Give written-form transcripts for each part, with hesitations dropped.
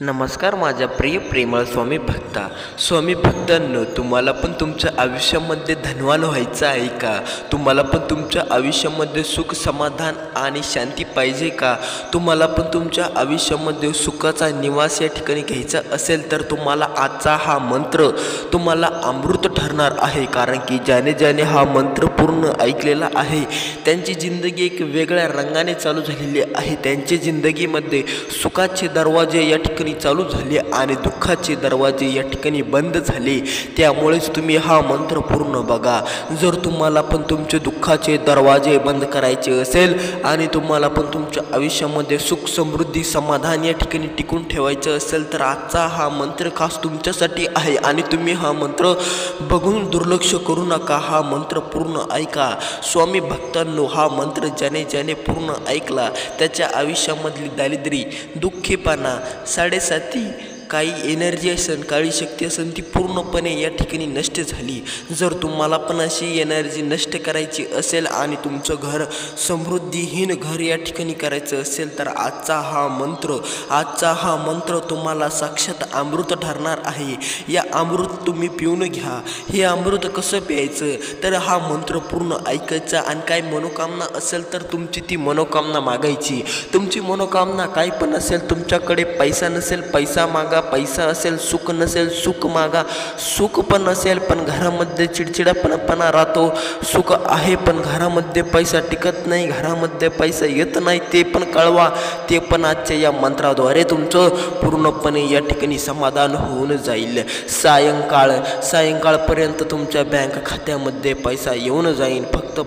नमस्कार माझ्या प्रिय प्रेमळ स्वामी भक्ता. स्वामी भक्तांनो, तुम्हाला पण तुमच्या आयुष्यामध्ये धनवान व्हायचं आहे का? तुम्हाला पण तुमच्या आयुष्यामध्ये सुख समाधान आणि शांती पाहिजे का? तुम्हाला पण तुमच्या आयुष्यामध्ये सुखाचा निवास या ठिकाणी घ्यायचा असेल तर तुम्हाला आजचा हा मंत्र तुम्हाला अमृत ठरणार आहे. कारण की ज्याने ज्याने हा मंत्र पूर्ण ऐकलेला आहे त्यांची जिंदगी एक वेगळ्या रंगाने चालू झालेली आहे. त्यांची जिंदगीमध्ये सुखाचे दरवाजे या ठिकाणी चालू झाले आणि दुःखाचे दरवाजे या ठिकाणी बंद झाले. त्यामुळेच तुम्ही हा मंत्र पूर्ण बघा. जर तुम्हाला पण तुमचे दुःखाचे दरवाजे बंद करायचे असेल आणि तुम्हाला पण तुमच्या आयुष्यामध्ये सुख समृद्धी समाधान या ठिकाणी टिकून ठेवायचं असेल तर आजचा हा मंत्र खास तुमच्यासाठी आहे. आणि तुम्ही हा मंत्र बघून दुर्लक्ष करू नका. हा मंत्र पूर्ण ऐका. स्वामी भक्तांनो, हा मंत्र ज्याने ज्याने पूर्ण ऐकला त्याच्या आयुष्यामधली दारिद्र्य, दुःखीपणा, साडेसाती, काही एनर्जी असेल, काळी शक्ती असेल, ती पूर्णपणे या ठिकाणी नष्ट झाली. जर तुम्हाला पण अशी एनर्जी नष्ट करायची असेल आणि तुमचं घर समृद्धीहीन घर या ठिकाणी करायचं असेल तर आजचा हा मंत्र तुम्हाला साक्षात अमृत ठरणार आहे. या अमृत तुम्ही पिऊन घ्या. हे अमृत कसं प्यायचं तर हा मंत्र पूर्ण ऐकायचा आणि काय मनोकामना असेल तर तुमची ती मनोकामना मागायची. तुमची मनोकामना काय पण असेल, तुमच्याकडे पैसा नसेल पैसा मागा, पैसा असेल सुख नसेल सुख मागा, सुख पण नसेल पण घरामध्ये चिडचिडापणा राहतो, सुख आहे पण घरामध्ये पैसा टिकत नाही, घरामध्ये पैसा येत नाही, ते पण कळवा. ते पण आजच्या या मंत्राद्वारे तुमचं पूर्णपणे या ठिकाणी समाधान होऊन जाईल. सायंकाळपर्यंत तुमच्या बँक खात्यामध्ये पैसा येऊन जाईल. फक्त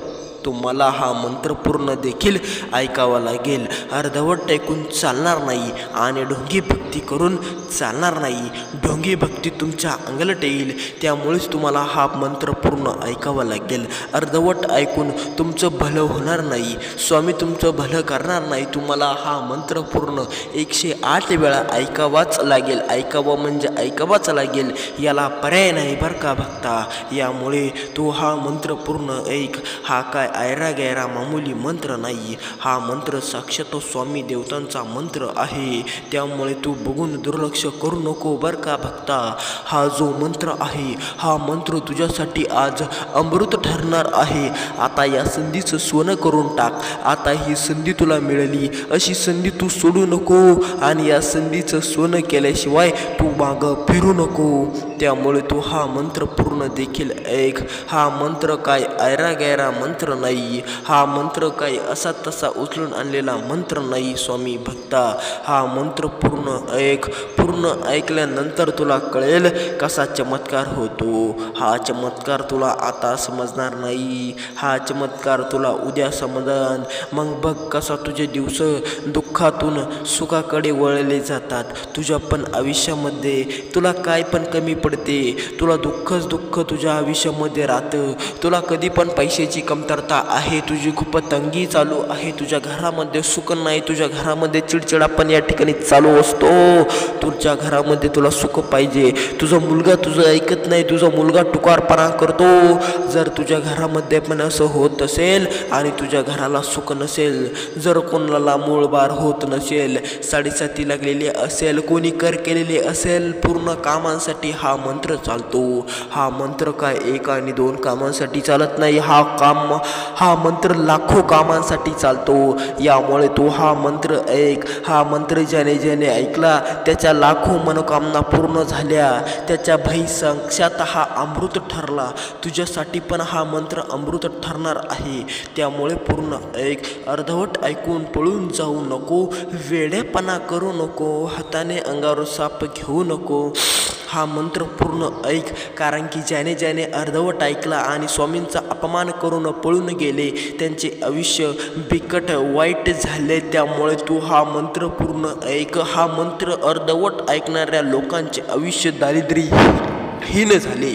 तुम्हाला हा मंत्र पूर्ण देखील ऐकावा लागेल. अर्धवट ऐकून चालणार नाही आणि ढोंगी भक्ती करून चालणार नाही. ढोंगी भक्ती तुमच्या अंगलट येईल. त्यामुळेच तुम्हाला हा मंत्र पूर्ण ऐकावा लागेल. अर्धवट ऐकून तुमचं भलं होणार नाही. स्वामी तुमचं भलं करणार नाही. तुम्हाला हा मंत्र पूर्ण 108 वेळा ऐकावाच लागेल. ऐकावं म्हणजे ऐकावाच लागेल. याला पर्याय नाही बरं का भक्ता. यामुळे तू हा मंत्र पूर्ण ऐक. हा काय ऐरा गैरा मामूली मंत्र नाही. हा मंत्र साक्षात स्वामी देवतांचा मंत्र आहे. त्यामुळे तू बघून दुर्लक्ष करू नको बरं का भक्ता. हा जो मंत्र आहे हा मंत्र तुझ्यासाठी आज अमृत ठरणार आहे. आता या संधीचं सोनं करून टाक. आता ही संधी तुला मिळाली, अशी संधी तू सोडू नको आणि या संधीचं सोनं केल्याशिवाय तू मागं फिरू नको. त्यामुळे तू हा मंत्र पूर्ण देखील ऐक. हा मंत्र काय ऐरा गैरा मंत्र नाही. हा मंत्र काय असा तसा उचलून आणलेला मंत्र नाही. स्वामी भक्ता, हा मंत्र पूर्ण ऐक. पूर्ण ऐकल्यानंतर तुला कळेल कसा चमत्कार होतो. हा चमत्कार तुला आता समजणार नाही. हा चमत्कार तुला उद्या समजन. मग बघ कसा तुझे दिवस दुःखातून सुखाकडे वळले जातात. तुझ्या पण आयुष्यामध्ये तुला काय पण कमी पडते. तुला दुःखच दुःख तुझ्या आयुष्यामध्ये राहतं. तुला कधी पण पैशाची कमतरता आहे. तुझी खूप तंगी चालू आहे. तुझ्या घरामध्ये सुख नाही. तुझ्या घरामध्ये चिडचिडा पण या ठिकाणी चालू असतो. तुझ्या घरामध्ये तुला सुख पाहिजे. तुझा मुलगा तुझं ऐकत नाही. तुझा मुलगा टुकारपणा करतो. जर तुझ्या घरामध्ये पण असं होत असेल आणि तुझ्या घराला सुख नसेल, जर कोणाला मूळबार होत नसेल, साडेसाती लागलेली असेल, कोणी कर केलेले असेल, पूर्ण कामांसाठी हा मंत्र चालतो. हा मंत्र काय 1 आणि 2 कामांसाठी चालत नाही. हा मंत्र लाखो कामांसाठी चालतो. यामुळे तू हा मंत्र ऐक. हा मंत्र ज्याने ज्याने ऐकला त्याच्या लाखो मनोकामना पूर्ण झाल्या. त्याच्या साक्षात हा अमृत ठरला. तुझ्यासाठी पण हा मंत्र अमृत ठरणार आहे. त्यामुळे पूर्ण ऐक. अर्धवट ऐकून पळून जाऊ नको. वेडेपणा करू नको. हाताने अंगावर साप घेऊ नको. हा मंत्र पूर्ण ऐक. कारण की ज्याने ज्याने अर्धवट ऐकला आणि स्वामींचा अपमान करून पळून गेले त्यांचे आयुष्य बिकट वाईट झाले. त्यामुळे तू हा मंत्र पूर्ण ऐक. हा मंत्र अर्धवट ऐकणाऱ्या लोकांचे आयुष्य दारिद्र्यहीन झाले.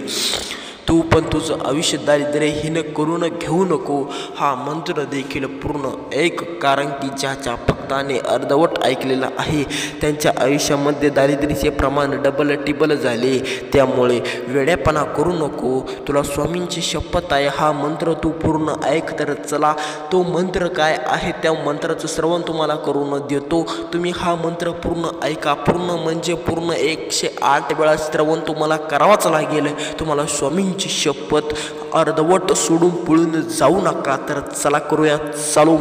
तू पण तुझं आयुष्य दारिद्र्यहीन करून घेऊ नको. हा मंत्र देखील पूर्ण ऐक. कारण की ज्याच्या फक्त समर्थाने अर्धवट ऐकलेला आहे. त्यांच्या आयुष्यामध्ये दारिद्र्याचे प्रमाण डबल टिबल झाले. त्यामुळे वेड्यापणा करू नको. तुला स्वामींची शपथ आहे, हा मंत्र तू पूर्ण ऐक. तर चला, तो मंत्र काय आहे त्या मंत्राचं श्रवण तुम्हाला करून देतो. तुम्ही हा मंत्र पूर्ण ऐका. पूर्ण म्हणजे पूर्ण 108 वेळा श्रवण तुम्हाला करावाच लागेल. तुम्हाला स्वामींची शपथ. अर्धवट सोडून पळून जाऊ नका. तर चला करूया चालू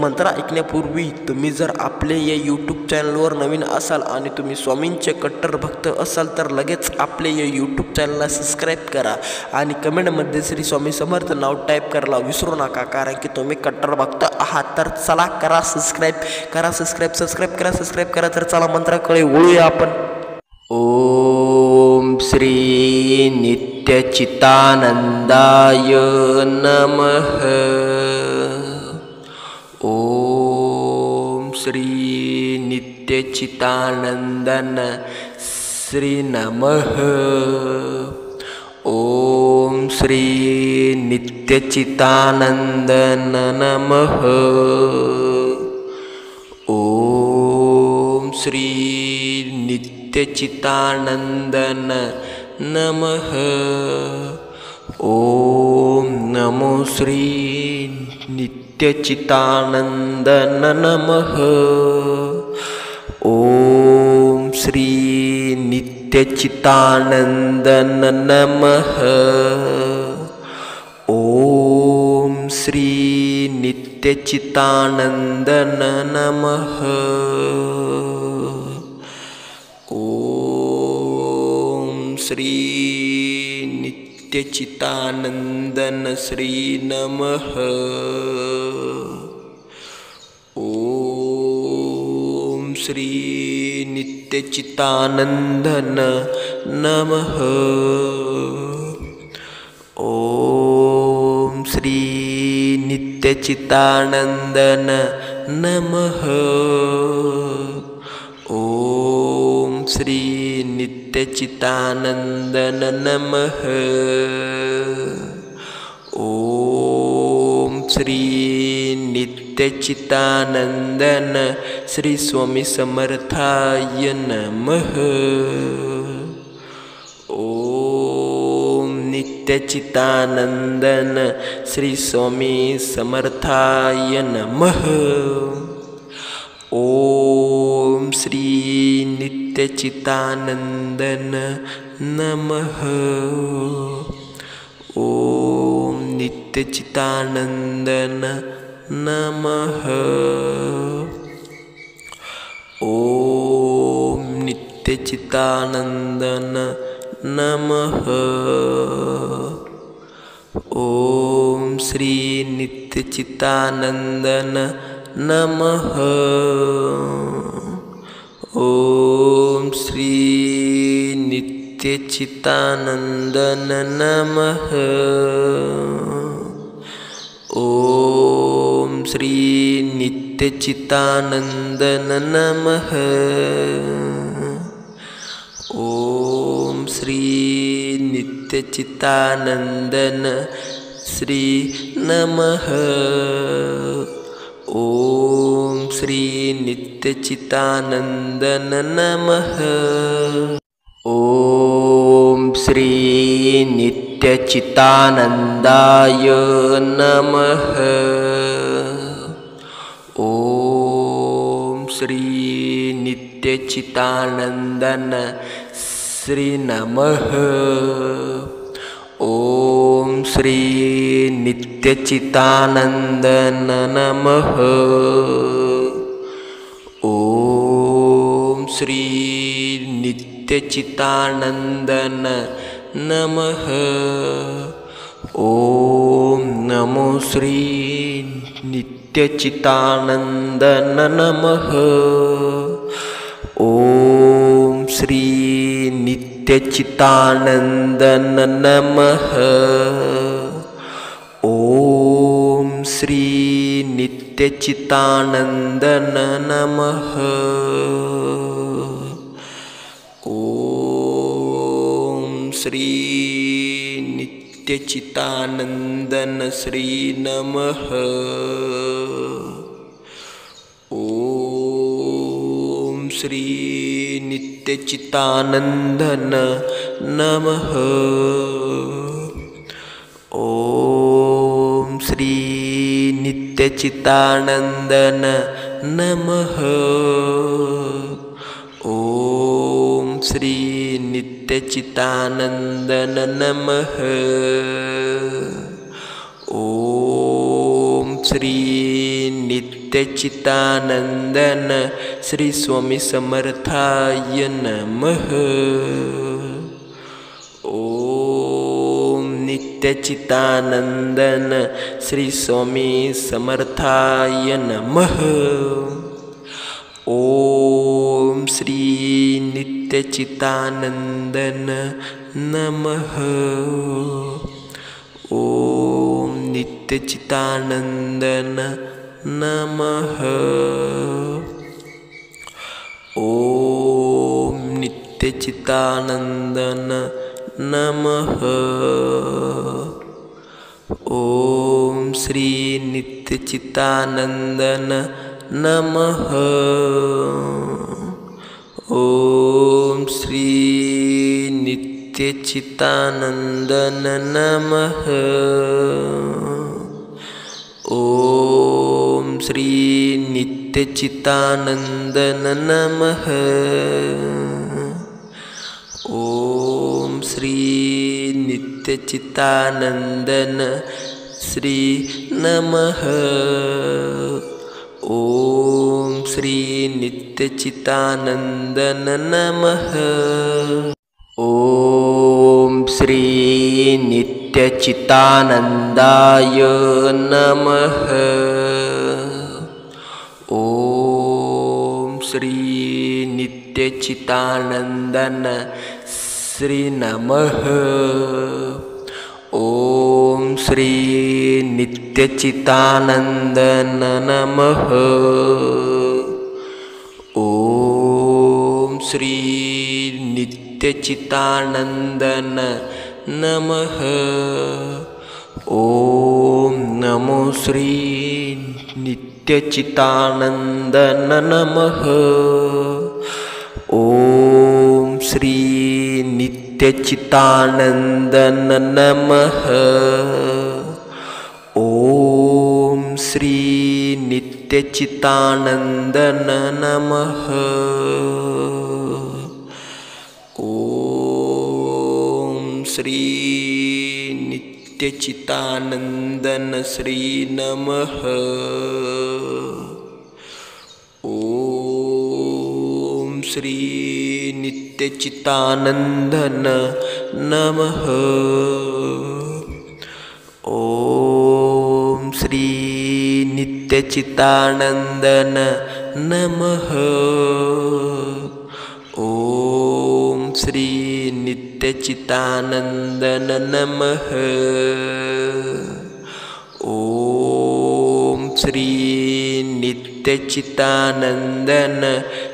मंत्र ऐकण्यापूर्वी तुम्ही जर आपले या यूट्यूब चॅनलवर नवीन असाल आणि तुम्ही स्वामींचे कट्टर भक्त असाल तर लगेच आपले या यूट्यूब चॅनलला सबस्क्राईब करा आणि कमेंटमध्ये श्री स्वामी समर्थ नाव टाईप करायला विसरू नका, कारण की तुम्ही कट्टर भक्त आहात. तर चला करा सबस्क्राईब करा. तर चला मंत्राकडे वळूया आपण. ओम श्री नित्यचितानंदाय नमः. ओम श्री नित्यचितानंदन श्री नमः. ओम श्री नित्यचितानंदन नमः. ओम श्री नित्यचितानंदन नमः. ओम नमो श्री नित्यचितानंदन नमः. ओम श्री नित्यचितानंदन नमः. ओम श्री नित्यचितानंदन नमः. ओम श्री नित्यचितानंदन श्री नमः. ओम श्री नित्यचितानंदन नमः. ओम श्री नित्यचितानंदन नमः. ओम श्री नित्यचितानंदन नमः. ओम श्री नित्यचितानंदन श्री स्वामी समर्थाय नमः. ओम नित्यचितानंदन श्री स्वामी समर्थाय नमः. ओम श्री नित्यचितानंदन नमः. ओम नित्यचितानंदन नमः. ओम नित्यचितानंदन नमः. ओम श्री नित्यचितानंदन नमः. ओम श्री नित्यचितानंदन नमः. ओम श्री नित्यचितानंदन नमः. ओम श्री नित्यचितानंदन श्री नमः. ओम श्री नित्यचितानंदन नमः. ओम श्री नित्यचितानंदाय नमः. ओम श्री नित्यचितानंदन श्री नमः. ओम श्री नित्यचितानंदन नमः. ओम श्री नित्यचितानंदन नमः. ओम नमो श्री नित्यचितानंदन नमः. ओम श्री नित्यचितानंदन नमः. ओम श्री नित्यचितानंदन नमः. ओम श्री नित्यचितानंदन श्री नमः. श्री नित्यचितानंदन नमः। ओम श्री नित्यचितानंदन नमः। ओम श्री नित्यचितानंदन नमः। ओम श्री नित्यचितानंदन श्री स्वामी समर्थाय नमः। ओम नित्यचितानंदन श्री स्वामी समर्थाय नमः। ओम श्री नित्यचितानंदन नमः। ओम नित्यचितानंदन नमः। ओम नित्यचितानंदन नमः। ओम श्री नित्यचितानंदन नमः। ओम श्री नित्यचितानंदन नमः। ओम श्री नित्यचितानंदन नमः। ओम श्री नित्यचितानंदन श्री नमः। ओम श्री नित्यचितानंदन नमः। ओम श्री नित्यचितानंदाय नमः। ओम श्री नित्यचितानंदन श्री नमः। ओम श्री नित्यचितानंदन नमः। ओम श्री नित्यचितानंदन नमः। ओम नमो श्री नित्यचितानंदन नमः। ओम श्री नित्यचितानंदन नमः। ओम श्री नित्यचितानंदन नमः। ओम श्री नित्यचितानंदन श्री नमः। ओम श्री नित्यचितानंदन नमः। ओम श्री नित्यचितानंदन नमः। ओम श्री नित्यचितानंदन नमः। ओम श्री नित्यचितानंदन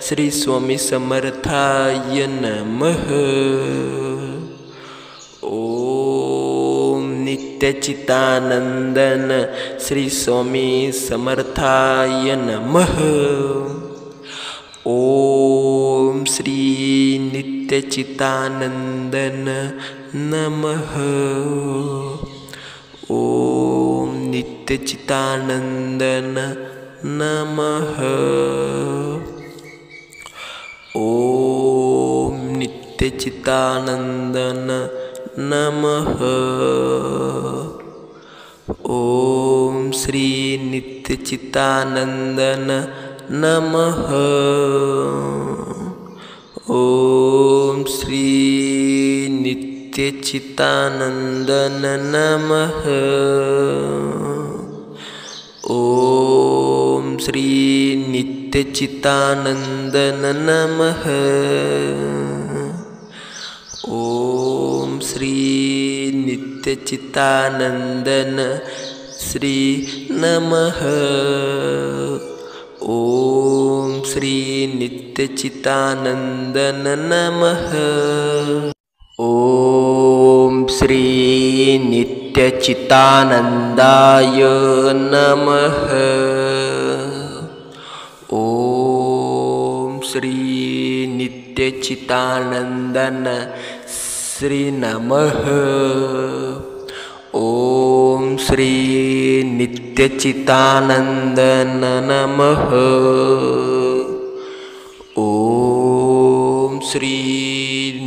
श्री स्वामी समर्थाय नमः। ओम नित्यचितानंदन श्री स्वामी समर्थाय नमः। ओम श्री नित्यचितानंदन नमः। ओम नित्यचितानंदन नमः। ओम नित्यचितानंदन नमः। ओम श्री नित्यचितानंदन नमः। ओम श्री नित्यचितानंदन नमः। ओम श्री नित्यचितानंदन नमः। ओम श्री नित्यचितानंदन श्री नमः। ओम श्री नित्यचितानंदन नमः। ओम श्री नित्यचितानंदाय नमः। ओम श्री नित्यचितानंदन श्री नमः। ओम श्री नित्यचितानंदन नमः। ओम श्री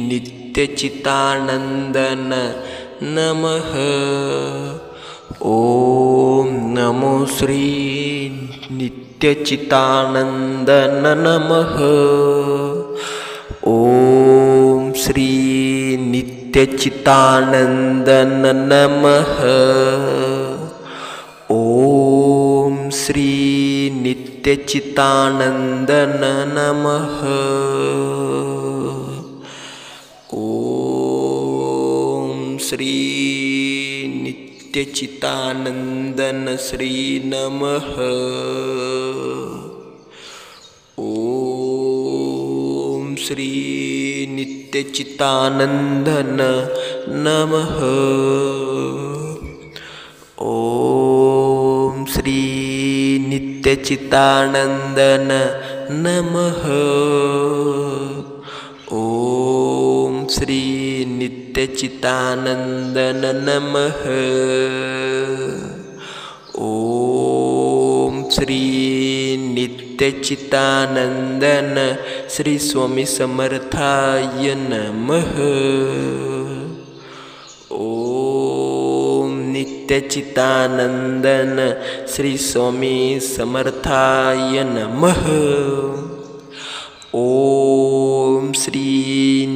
नित्यचितानंदन नमः। ओम नमो श्री नित्यचितानंदन नमः। ओम श्री नित्यचितानंदन नमः। ओम श्री नित्यचितानंदन नमः। ओम श्री नित्यचितानंदन श्री नमः। ओम श्री नित्यचितानंदन नमः। ओम श्री नित्यचितानंदन नमः। ओम श्री नित्यचितानंदन नमः। ओम श्री नित्यचितानंदन श्री स्वामी समर्थाय नमः। ओम नित्यचितानंदन श्री स्वामी समर्थाय नमः। ओम श्री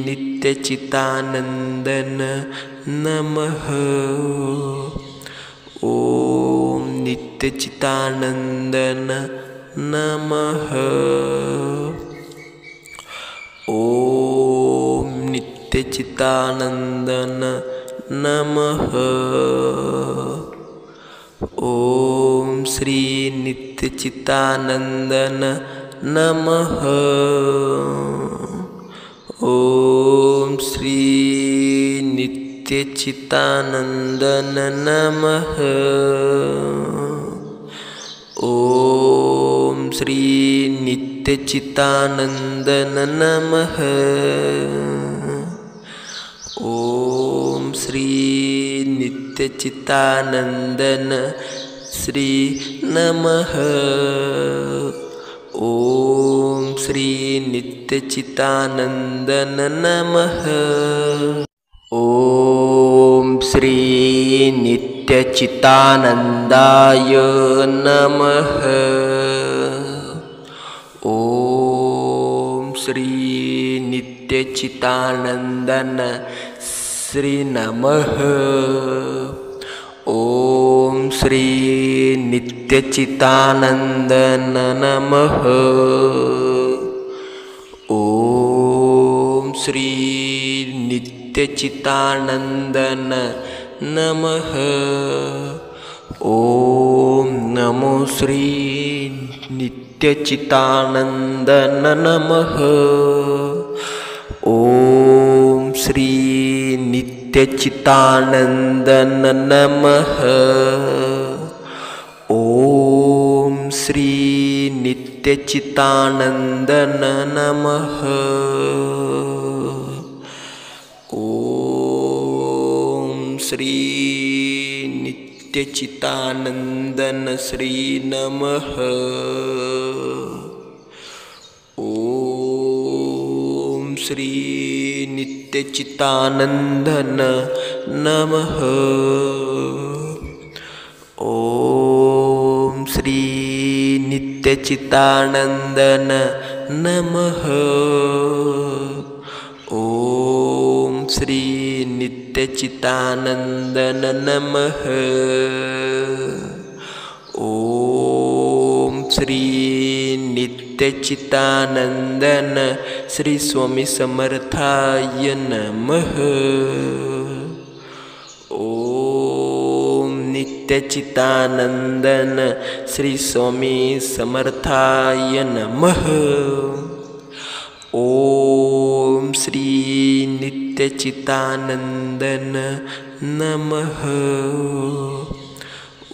नित्यचितानंदन नमः। ओम नित्यचितानंदन नमः। ओम नित्यचितानंदन नमः। ओम श्री नित्यचितानंदन नमः। ओम श्री नित्यचितानंदन नमः। ओम श्री नित्यचितानंदन नमः। ओम श्री नित्यचितानंदन श्री नमः। ओम श्री नित्यचितानंदन नमः। ओम श्री नित्यचितानंदाय नमः। ओम श्री नित्यचितानंदन श्री नमः। ओम श्री नित्यचितानंदन नमः। ओम श्री नित्यचितानंदन नमः। ओम नमो श्री नित्यचितानंदन नमः। ओम श्री नित्यचितानंदन नमः। ओम श्री नित्यचितानंदन नमः। ओम श्री नित्यचितानंदन श्री नमः। ओम श्री नित्यचितानंदन नमः। ओम श्री नित्यचितानंदन नमः। ओम श्री नित्यचितानंदन नमः। ओम श्री नित्यचितानंदन श्री स्वामी समर्थाय नमः। ओम नित्यचितानंदन श्री स्वामी समर्थाय नमः। ओम श्री नित्यचितानंदन नमः।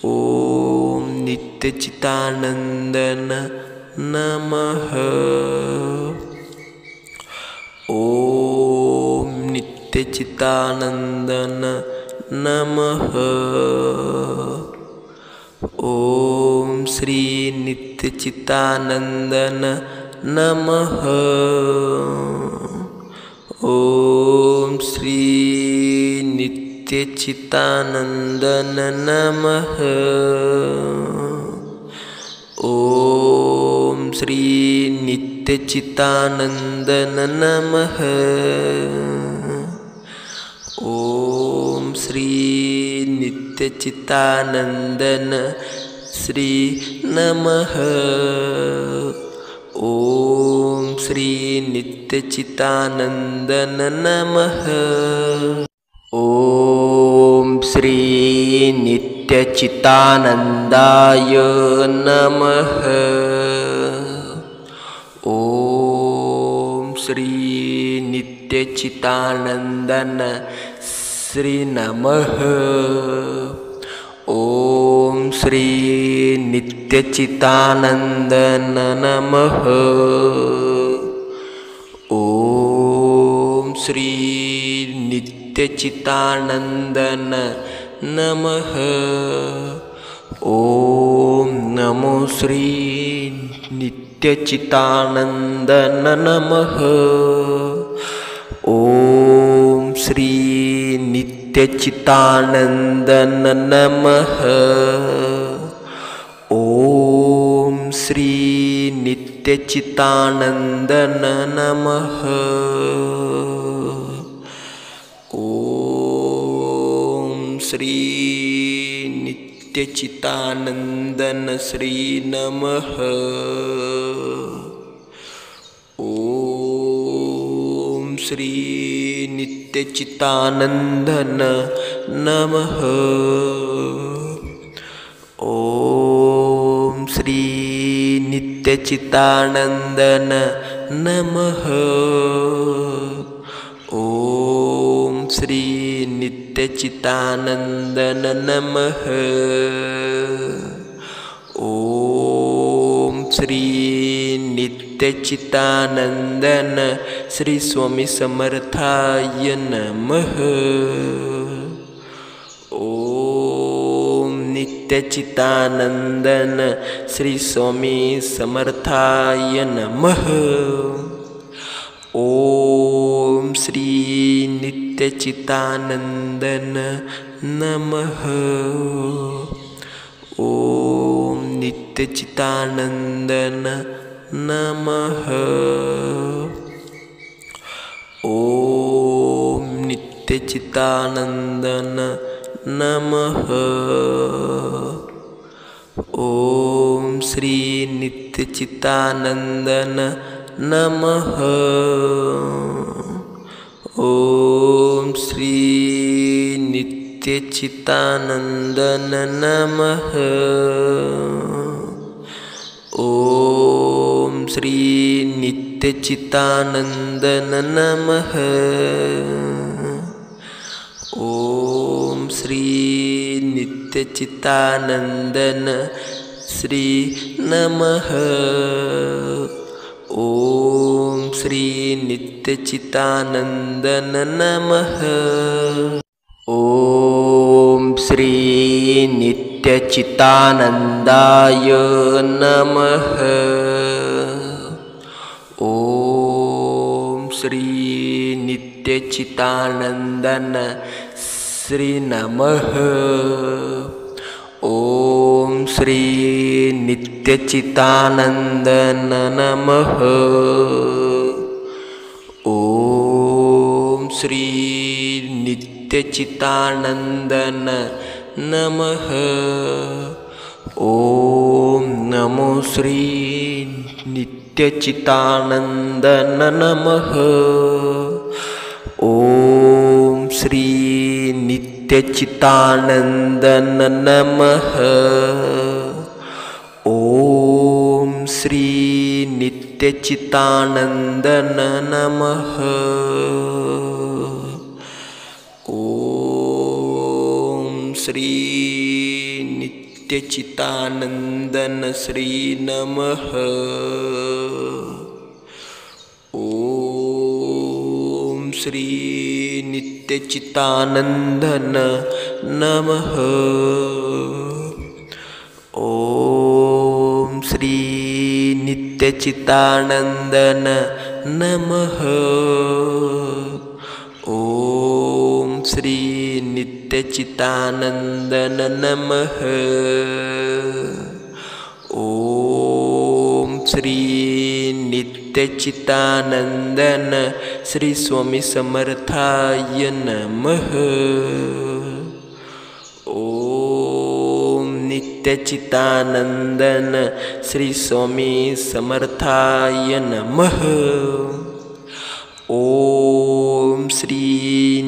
ओम नित्यचितानंदन नमः। ओम नित्यचितानंदन नमः। ओम श्री नित्यचितानंदन नमः। ओम श्री नित्यचितानंदन नमः। ओम श्री नित्यचितानंदन नमः। ओम श्री नित्यचितानंदन श्री नमः। ओम श्री नित्यचितानंदन नमः। ओम श्री नित्यचितानंदाय नमः। ओम श्री नित्यचितानंदन श्री नमः। ओम श्री नित्यचितानंदन नमः। ओम श्री नित्यचितानंदन नमः। ओम नमो श्री नित्यचितानंदन नमः। ओम श्री नित्यचितानंदन नमः। ओम श्री नित्यचितानंदन नमः। ओम श्री नित्यचितानंदन श्री नमः। ओम श्री नित्यचितानंदन नमः। ओम श्री नित्यचितानंदन नमः। ओम श्री नित्यचितानंदन नमः। ओम श्री नित्यचितानंदन श्री स्वामी समर्थाय नमः। ओम नित्यचितानंदन श्री स्वामी समर्थाय नमः। ओम श्री नित्यचितानंदन नमः। ओम नित्यचितानंदन नमः। ओम नित्यचितानंदन नमः। ओम श्री नित्यचितानंदन नमः। ओम श्री नित्यचितानंदन नमः। ओम श्री नित्यचितानंदन नमः। ओम श्री नित्यचितानंदन श्री नमः। ओम श्री नित्यचितानंदन नमः। ओम श्री नित्यचितानंदाय नमः। ओम श्री नित्यचितानंदन श्री नमः। ओम श्री नित्यचितानंदन नमः। ओम श्री नित्यचितानंदन नमः। ओम नमो श्री नित्यचितानंदन नमः। ओम श्री नित्यचितानंदन नमः। ओम श्री नित्यचितानंदन नमः। ओम श्री नित्यचितानंदन श्री नमः। ओम श्री नित्यचितानंदन नमः। ओम श्री नित्यचितानंदन नमः। ओम श्री नित्यचितानंदन नमः। ओम श्री नित्यचितानंदन श्री स्वामी समर्थाय नमः। ओम नित्यचितानंदन श्री स्वामी समर्थाय नमः। ओम श्री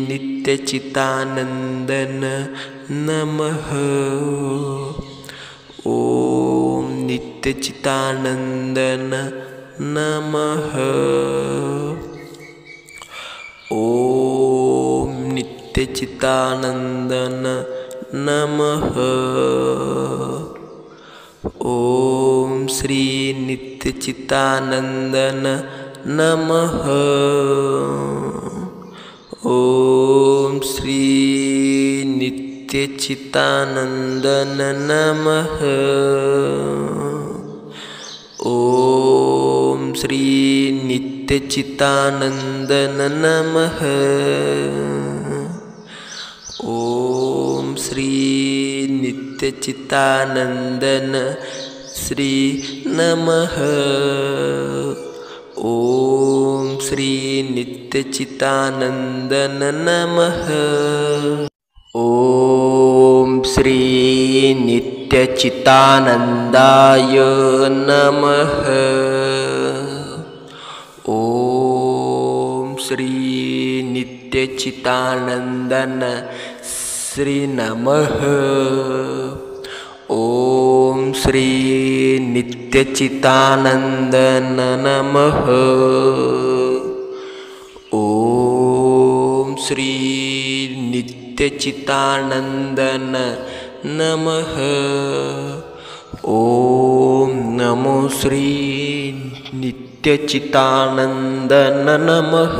नित्यचितानंदन नमः। ओम नित्यचितानंदन नमः। ओम नित्यचितानंदन नमः। ओम श्री नित्यचितानंदन नमः। ओम श्री नित्यचितानंदन नमः। ओम श्री नित्यचितानंदन नमः। ओम श्री नित्यचितानंदन श्री नमः। ओम श्री नित्यचितानंदन नमः। ओम श्री नित्यचितानंदाय नमः। ओम श्री नित्यचितानंदन श्री नमः। ओम श्री नित्यचितानंदन नमः। ओम श्री नित्यचितानंदन नमः। ओम नमो श्री नित्यचितानंदन नमः।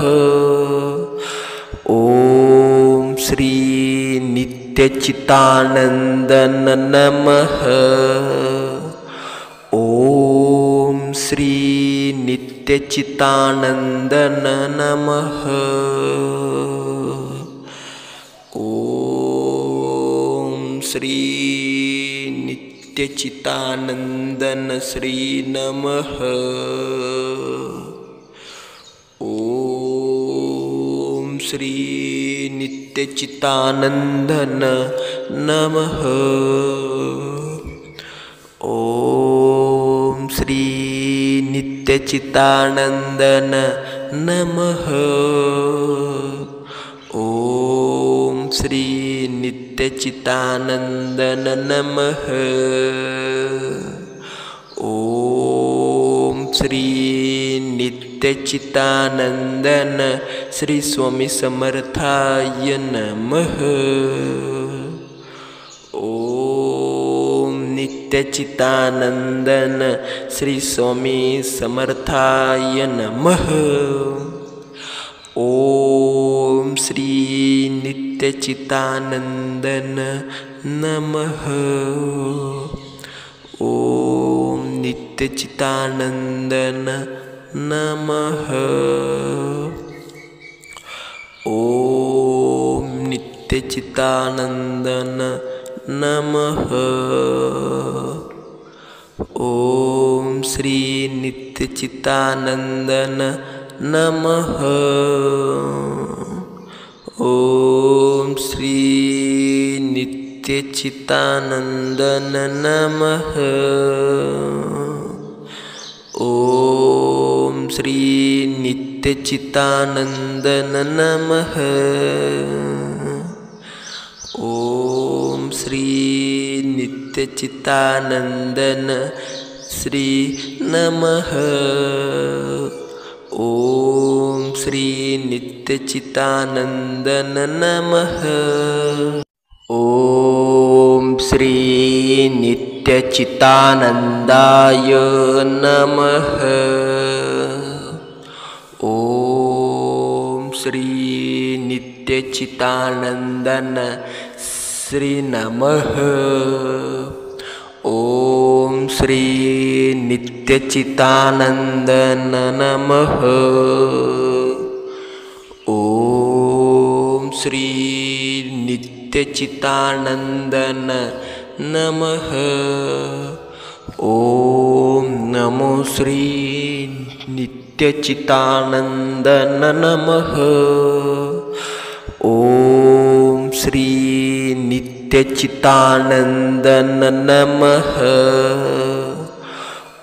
ओम श्री नित्यचितानंदन नमः। ओम श्री नित्यचितानंदन नमः। ओम श्री नित्यचितानंदन श्री नमः। ओम श्री नित्यचितानंदन नमः। ओम श्री नित्यचितानंदन नमः। ओम श्री नित्यचितानंदन नमः। ओम श्री नित्यचितानंदन श्री स्वामी समर्थाय नमः। ओम नित्यचितानंदन श्री स्वामी समर्थाय नमः। ओम श्री नित्यचितानंदन नमः। ओम नित्यचितानंदन नमः। ओम नित्यचितानंदन नमः। ओम श्री नित्यचितानंदन नमः। ओम श्री नित्यचितानंदन नमः। ओम श्री नित्यचितानंदन नमः। ओम श्री नित्यचितानंदन श्री नमः। ओम श्री नित्यचितानंदन नमः। ओम श्री नित्यचितानंदाय नमः। ओम श्री नित्यचितानंदन श्री नमः। ओम श्री नित्यचितानंदन नमः। ओम श्री नित्यचितानंदन नमः। ओम नमो श्री नित्यचितानंदन नमः। ओम श्री नित्यचितानंदन नमः।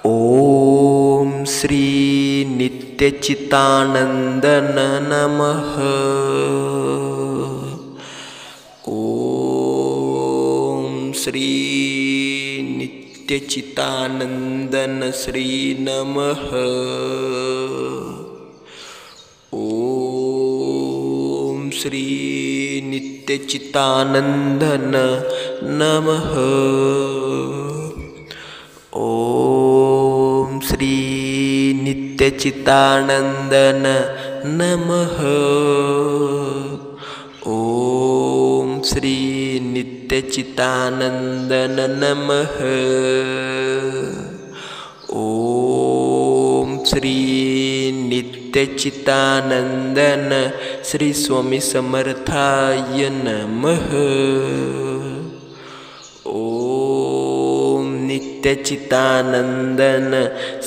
ओम श्री नित्यचितानंदन नमः। ओम श्री नित्यचितानंदन श्री नमः। ओम श्री नित्यचितानंदन नमः। ओम श्री नित्यचितानंदन नमः। ओम श्री नित्यचितानंदन नमः। ओम श्री नित्यचितानंदन श्री स्वामी समर्थाय नमः। ओम नित्यचितानंदन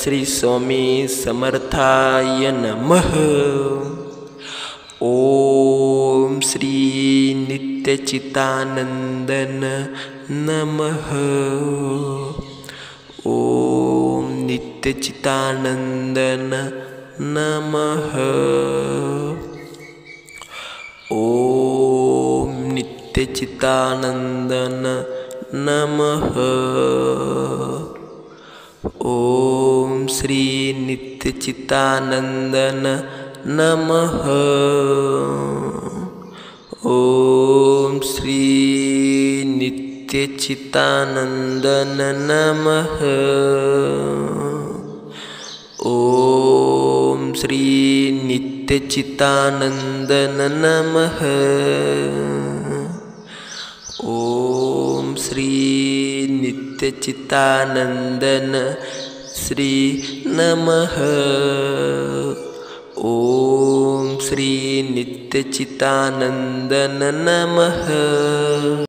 श्री स्वामी समर्थाय नमः। ओम श्री नित्यचितानंदन नमः। ओम नित्यचितानंदन नमः। ओम नित्यचितानंदन नमः। ओम श्री नित्यचितानंदन नमः। ओम श्री नित्यचितानंदन नमः। ओम श्री नित्यचितानंदन नमः। ओम श्री नित्यचितानंदन श्री नमः। ओम श्री नित्यचितानंदन नमः।